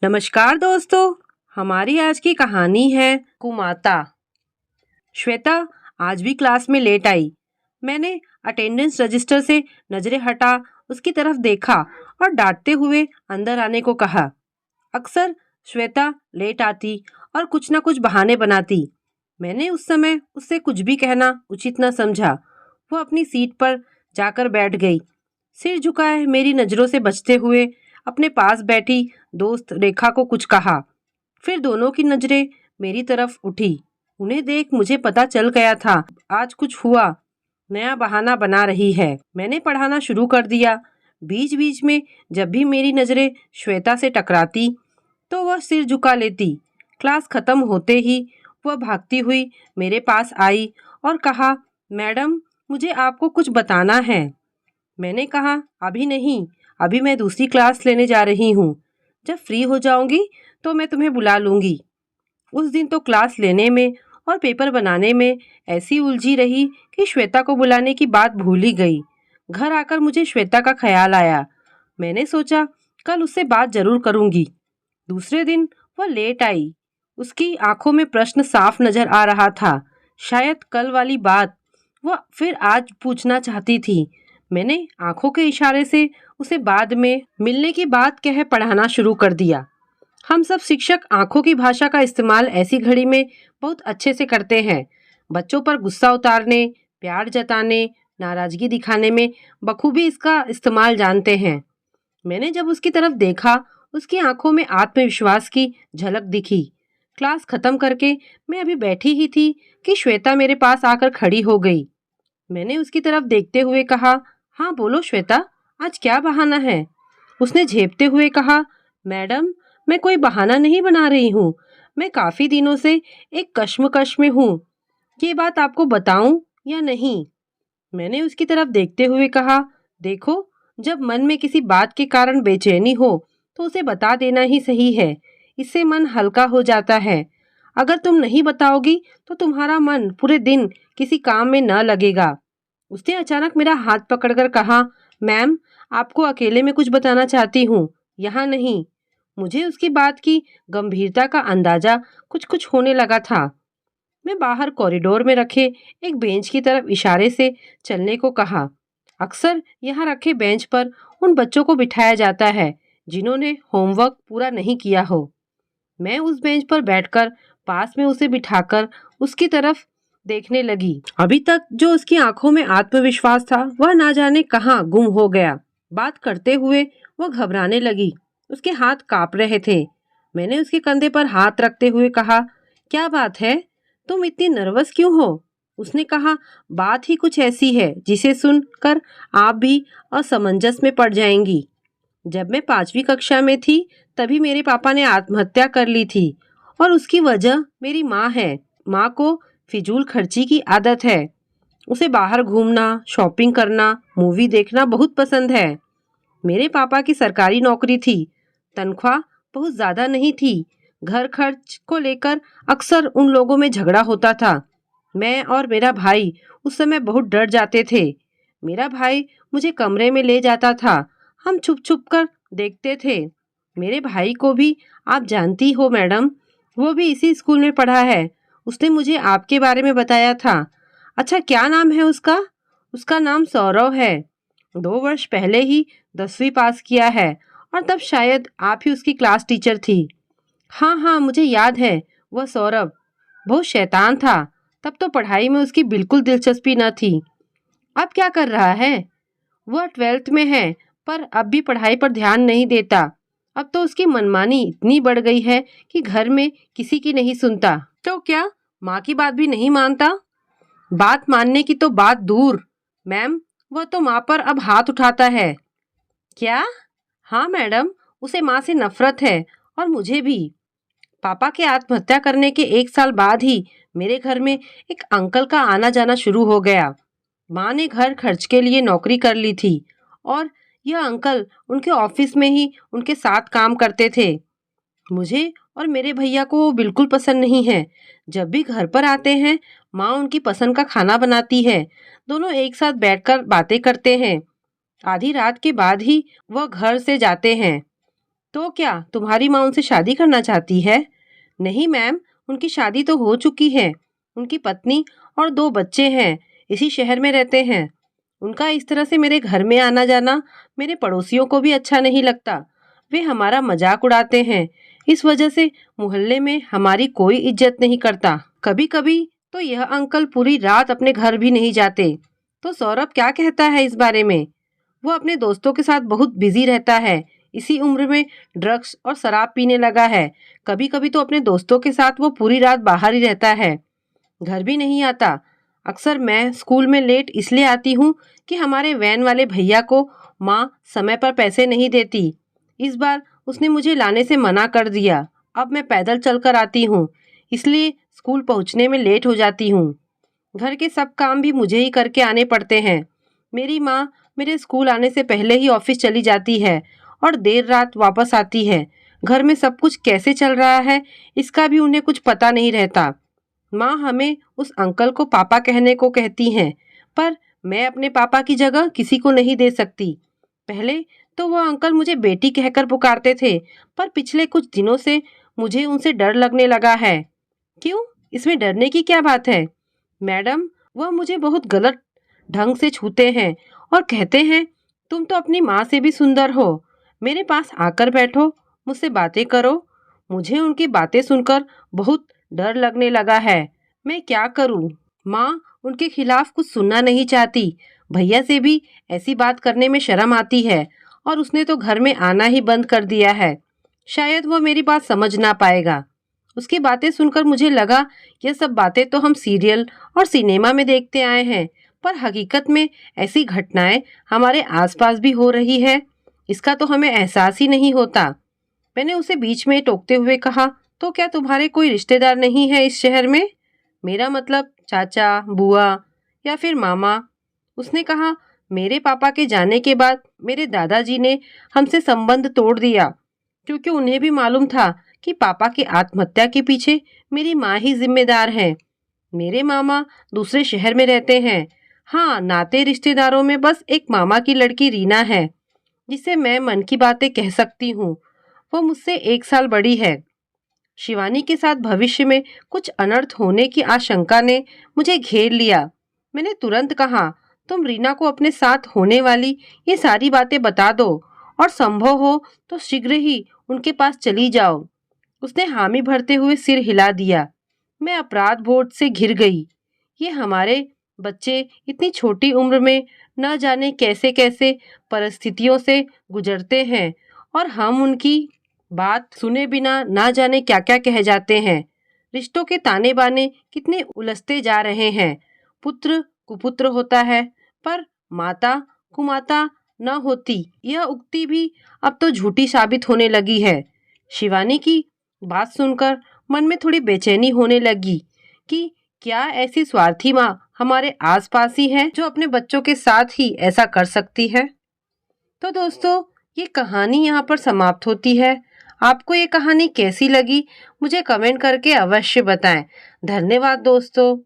नमस्कार दोस्तों। हमारी आज की कहानी है कुमाता। श्वेता आज भी क्लास में लेट आई। मैंने अटेंडेंस रजिस्टर से नजरें हटा उसकी तरफ देखा और डांटते हुए अंदर आने को कहा। अक्सर श्वेता लेट आती और कुछ ना कुछ बहाने बनाती। मैंने उस समय उससे कुछ भी कहना उचित न समझा। वो अपनी सीट पर जाकर बैठ गई, सिर झुकाए मेरी नज़रों से बचते हुए अपने पास बैठी दोस्त रेखा को कुछ कहा। फिर दोनों की नजरें मेरी तरफ उठी। उन्हें देख मुझे पता चल गया था आज कुछ हुआ। नया बहाना बना रही है। मैंने पढ़ाना शुरू कर दिया। बीच बीच में जब भी मेरी नजरें श्वेता से टकराती तो वह सिर झुका लेती। क्लास खत्म होते ही वह भागती हुई मेरे पास आई और कहा, मैडम मुझे आपको कुछ बताना है। मैंने कहा, अभी नहीं, अभी मैं दूसरी क्लास लेने जा रही हूँ। जब फ्री हो जाऊंगी तो मैं तुम्हें बुला लूंगी। उस दिन तो क्लास लेने में और पेपर बनाने में ऐसी उलझी रही कि श्वेता को बुलाने की बात भूल ही गई। घर आकर मुझे श्वेता का ख्याल आया। मैंने सोचा कल उससे बात जरूर करूंगी। दूसरे दिन वह लेट आई। उसकी आंखों में प्रश्न साफ नजर आ रहा था। शायद कल वाली बात वह फिर आज पूछना चाहती थी। मैंने आंखों के इशारे से उसे बाद में मिलने की बात कह पढ़ाना शुरू कर दिया। हम सब शिक्षक आंखों की भाषा का इस्तेमाल ऐसी घड़ी में बहुत अच्छे से करते हैं। बच्चों पर गुस्सा उतारने, प्यार जताने, नाराजगी दिखाने में बखूबी इसका इस्तेमाल जानते हैं। मैंने जब उसकी तरफ देखा, उसकी आंखों में आत्मविश्वास की झलक दिखी। क्लास खत्म करके मैं अभी बैठी ही थी कि श्वेता मेरे पास आकर खड़ी हो गई। मैंने उसकी तरफ देखते हुए कहा, हाँ बोलो श्वेता, आज क्या बहाना है? उसने झेपते हुए कहा, मैडम मैं कोई बहाना नहीं बना रही हूँ। मैं काफ़ी दिनों से एक कश्मकश में हूँ। ये बात आपको बताऊं या नहीं? मैंने उसकी तरफ देखते हुए कहा, देखो, जब मन में किसी बात के कारण बेचैनी हो तो उसे बता देना ही सही है। इससे मन हल्का हो जाता है। अगर तुम नहीं बताओगी तो तुम्हारा मन पूरे दिन किसी काम में न लगेगा। उसने अचानक मेरा हाथ पकड़कर कहा, मैम आपको अकेले में कुछ बताना चाहती हूँ, यहाँ नहीं। मुझे उसकी बात की गंभीरता का अंदाजा कुछ कुछ होने लगा था। मैं बाहर कॉरिडोर में रखे एक बेंच की तरफ इशारे से चलने को कहा। अक्सर यहाँ रखे बेंच पर उन बच्चों को बिठाया जाता है जिन्होंने होमवर्क पूरा नहीं किया हो। मैं उस बेंच पर बैठकर पास में उसे बिठाकर उसकी तरफ देखने लगी। अभी तक जो उसकी आंखों में आत्मविश्वास था वह ना जाने कहाँ गुम हो गया। बात करते हुए वह घबराने लगी। उसके हाथ कांप रहे थे। मैंने उसके कंधे पर हाथ रखते हुए कहा, क्या बात है, तुम इतनी नर्वस क्यों हो? उसने कहा, बात ही कुछ ऐसी है जिसे सुनकर आप भी असमंजस में पड़ जाएंगी। जब मैं 5वीं कक्षा में थी तभी मेरे पापा ने आत्महत्या कर ली थी और उसकी वजह मेरी माँ है। माँ को फिजूल खर्ची की आदत है। उसे बाहर घूमना, शॉपिंग करना, मूवी देखना बहुत पसंद है। मेरे पापा की सरकारी नौकरी थी। तनख्वाह बहुत ज़्यादा नहीं थी। घर खर्च को लेकर अक्सर उन लोगों में झगड़ा होता था। मैं और मेरा भाई उस समय बहुत डर जाते थे। मेरा भाई मुझे कमरे में ले जाता था। हम छुप छुप कर देखते थे। मेरे भाई को भी आप जानती हो मैडम, वो भी इसी स्कूल में पढ़ा है। उसने मुझे आपके बारे में बताया था। अच्छा, क्या नाम है उसका? उसका नाम सौरव है। 2 वर्ष पहले ही 10वीं पास किया है और तब शायद आप ही उसकी क्लास टीचर थी। हाँ हाँ, मुझे याद है। वह सौरभ बहुत शैतान था। तब तो पढ़ाई में उसकी बिल्कुल दिलचस्पी न थी। अब क्या कर रहा है? वह 12th में है पर अब भी पढ़ाई पर ध्यान नहीं देता। अब तो उसकी मनमानी इतनी बढ़ गई है कि घर में किसी की नहीं सुनता। तो क्या माँ की बात भी नहीं मानता? बात मानने की तो बात दूर मैम, वह तो माँ पर अब हाथ उठाता है। क्या? हाँ मैडम, उसे माँ से नफरत है और मुझे भी। पापा के आत्महत्या करने के 1 साल बाद ही मेरे घर में एक अंकल का आना जाना शुरू हो गया। माँ ने घर खर्च के लिए नौकरी कर ली थी और यह अंकल उनके ऑफिस में ही उनके साथ काम करते थे। मुझे और मेरे भैया को वो बिल्कुल पसंद नहीं है। जब भी घर पर आते हैं माँ उनकी पसंद का खाना बनाती है। दोनों एक साथ बैठकर बातें करते हैं। आधी रात के बाद ही वह घर से जाते हैं। तो क्या तुम्हारी माँ उनसे शादी करना चाहती है? नहीं मैम, उनकी शादी तो हो चुकी है। उनकी पत्नी और 2 बच्चे हैं, इसी शहर में रहते हैं। उनका इस तरह से मेरे घर में आना जाना मेरे पड़ोसियों को भी अच्छा नहीं लगता। वे हमारा मजाक उड़ाते हैं। इस वजह से मोहल्ले में हमारी कोई इज्जत नहीं करता। कभी कभी तो यह अंकल पूरी रात अपने घर भी नहीं जाते। तो सौरभ क्या कहता है इस बारे में? वो अपने दोस्तों के साथ बहुत बिजी रहता है। इसी उम्र में ड्रग्स और शराब पीने लगा है। कभी कभी तो अपने दोस्तों के साथ वो पूरी रात बाहर ही रहता है, घर भी नहीं आता। अक्सर मैं स्कूल में लेट इसलिए आती हूँ कि हमारे वैन वाले भैया को माँ समय पर पैसे नहीं देती। इस बार उसने मुझे लाने से मना कर दिया। अब मैं पैदल चलकर आती हूँ, इसलिए स्कूल पहुँचने में लेट हो जाती हूँ। घर के सब काम भी मुझे ही करके आने पड़ते हैं। मेरी माँ मेरे स्कूल आने से पहले ही ऑफिस चली जाती है और देर रात वापस आती है। घर में सब कुछ कैसे चल रहा है इसका भी उन्हें कुछ पता नहीं रहता। माँ हमें उस अंकल को पापा कहने को कहती हैं, पर मैं अपने पापा की जगह किसी को नहीं दे सकती। पहले तो वो अंकल मुझे बेटी कहकर पुकारते थे, पर पिछले कुछ दिनों से मुझे उनसे डर लगने लगा है। क्यों? इसमें डरने की क्या बात है? मैडम, वह मुझे बहुत गलत ढंग से छूते हैं और कहते हैं, तुम तो अपनी माँ से भी सुंदर हो। मेरे पास आकर बैठो, मुझसे बातें करो। मुझे उनकी बातें सुनकर बहुत डर लगने लगा है। मैं क्या करूं? माँ उनके खिलाफ कुछ सुनना नहीं चाहती। भैया से भी ऐसी बात करने में शर्म आती है और उसने तो घर में आना ही बंद कर दिया है। शायद वह मेरी बात समझ ना पाएगा। उसकी बातें सुनकर मुझे लगा यह सब बातें तो हम सीरियल और सिनेमा में देखते आए हैं, पर हकीकत में ऐसी घटनाएं हमारे आसपास भी हो रही है। इसका तो हमें एहसास ही नहीं होता। मैंने उसे बीच में टोकते हुए कहा, तो क्या तुम्हारे कोई रिश्तेदार नहीं है इस शहर में? मेरा मतलब चाचा, बुआ या फिर मामा। उसने कहा, मेरे पापा के जाने के बाद मेरे दादाजी ने हमसे संबंध तोड़ दिया, क्योंकि उन्हें भी मालूम था कि पापा की आत्महत्या के पीछे मेरी माँ ही जिम्मेदार है। मेरे मामा दूसरे शहर में रहते हैं। हाँ, नाते रिश्तेदारों में बस एक मामा की लड़की रीना है, जिसे मैं मन की बातें कह सकती हूँ। वो मुझसे 1 साल बड़ी है। शिवानी के साथ भविष्य में कुछ अनर्थ होने की आशंका ने मुझे घेर लिया। मैंने तुरंत कहा, तुम रीना को अपने साथ होने वाली ये सारी बातें बता दो और संभव हो तो शीघ्र ही उनके पास चली जाओ। उसने हामी भरते हुए सिर हिला दिया। मैं अपराध बोध से घिर गई। ये हमारे बच्चे इतनी छोटी उम्र में न जाने कैसे कैसे परिस्थितियों से गुजरते हैं और हम उनकी बात सुने बिना ना जाने क्या क्या कह जाते हैं। रिश्तों के ताने बाने कितने उलझते जा रहे हैं। पुत्र कुपुत्र होता है, पर माता कुमाता न होती, यह उक्ति भी अब तो झूठी साबित होने लगी है। शिवानी की बात सुनकर मन में थोड़ी बेचैनी होने लगी कि क्या ऐसी स्वार्थी माँ हमारे आसपास ही है जो अपने बच्चों के साथ ही ऐसा कर सकती है। तो दोस्तों, ये कहानी यहाँ पर समाप्त होती है। आपको ये कहानी कैसी लगी मुझे कमेंट करके अवश्य बताएं। धन्यवाद दोस्तों।